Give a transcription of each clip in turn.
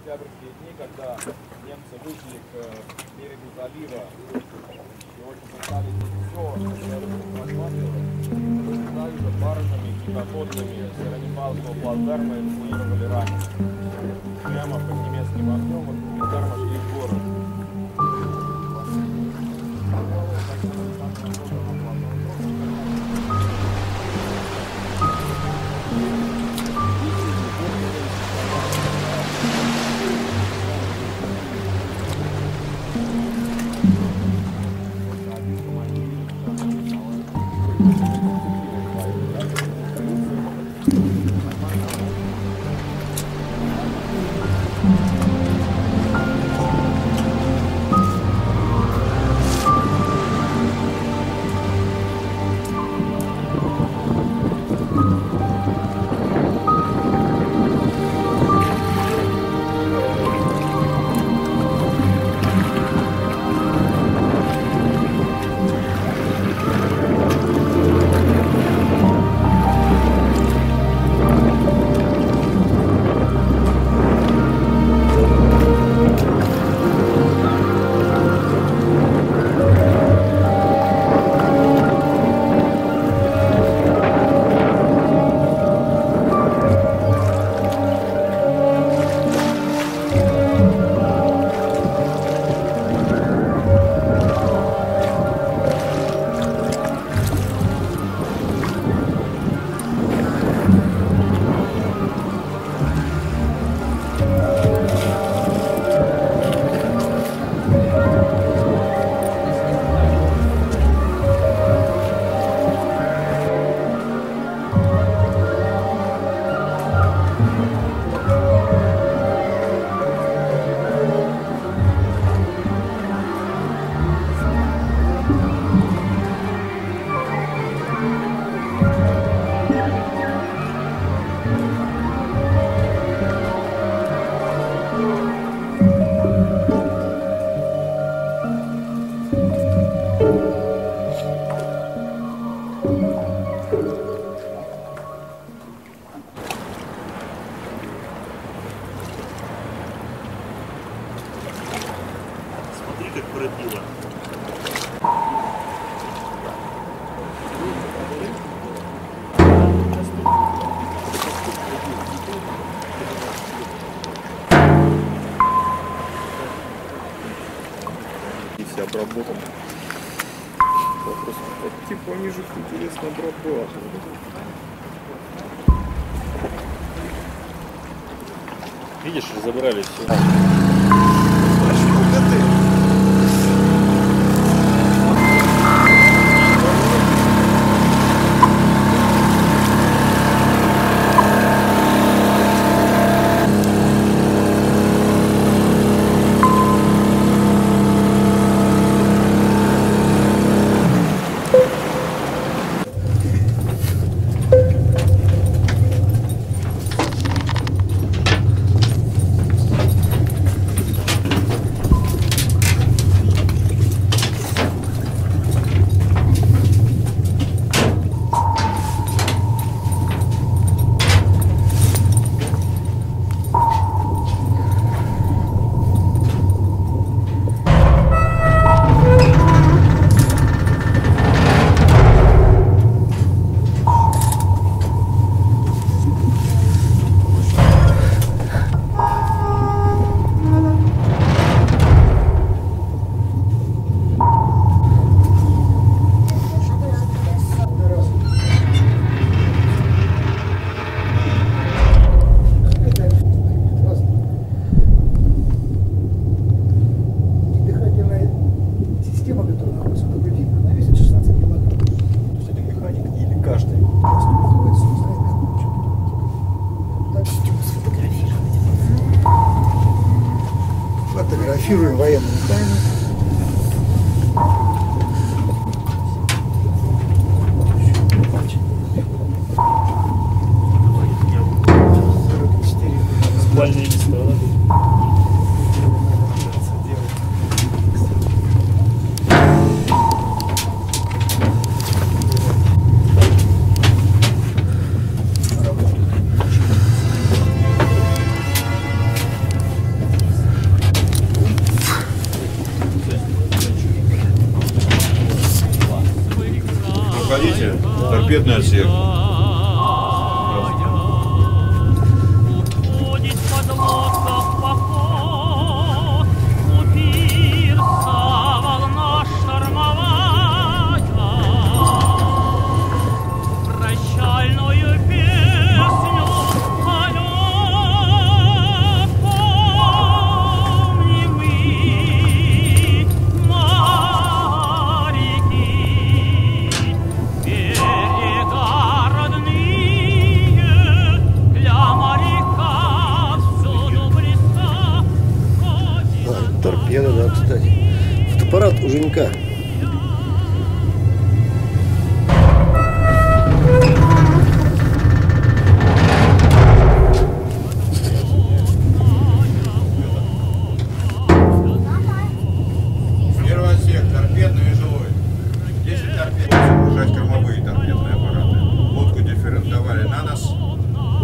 октябрьские дни, когда немцы вышли к берегу залива и очень пытали все, также баржами и катодными с Раннибалского плацдарма эвакуировали раненых. Прямо под немецким огнем от плацдарма шли в город. Как пробило. И все обработано. Вопрос, как типа они же интересно обрабатывают. Видишь, разобрали все. Фотографируем военную тайну. Спальные места. торпедный отсек. Уходит подлодка в поход, у пирса волна штормовая. Прощальную песню поет, помним мы, моряки, берега родные, для моряка всюду близка. Торпеда, да, кстати. Фотоаппарат у Женька. Первый отсек, торпедный и жилой. 10 торпед. Загружать кормовые торпедные аппараты. Лодку дифферентовали на нос,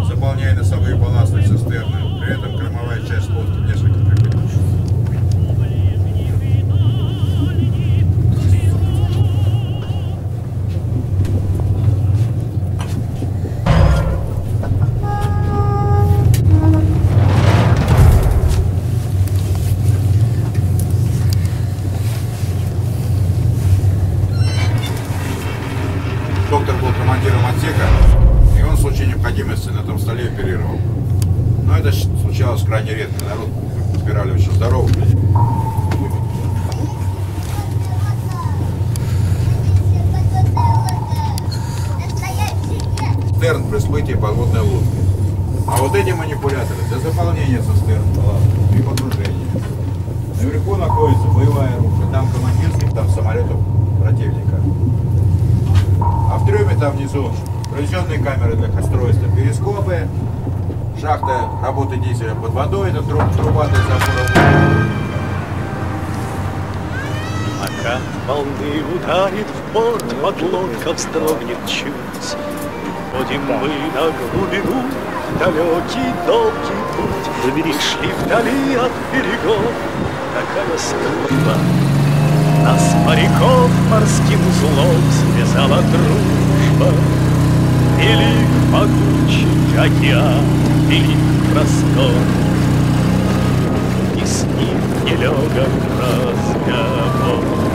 заполняя носовые балластные цистерны. При этом кормовая часть лодки несколько приподнята. Доктор был командиром отсека, и он в случае необходимости на том столе оперировал. Но это случалось крайне редко. Народ подбирали очень здоровых людей. Стерн при всплытии подводной лодки. А вот эти манипуляторы для заполнения цистерн и погружения. Наверху находится боевая рубка. Там командирских, там самолетов противника. А в трюме там внизу проведенные камеры для устройства, перископы, шахта работы дизеля под водой, это труба для запора. Пока волны ударит в борт, подлодка вздрогнет чуть. Ходим мы на глубину, далекий долгий путь. Пришли вдали от берегов, такая служба. Нас, моряков, морским узлом связала дружба. Велик могучий океан, велик простор, и с ним нелегок разговор.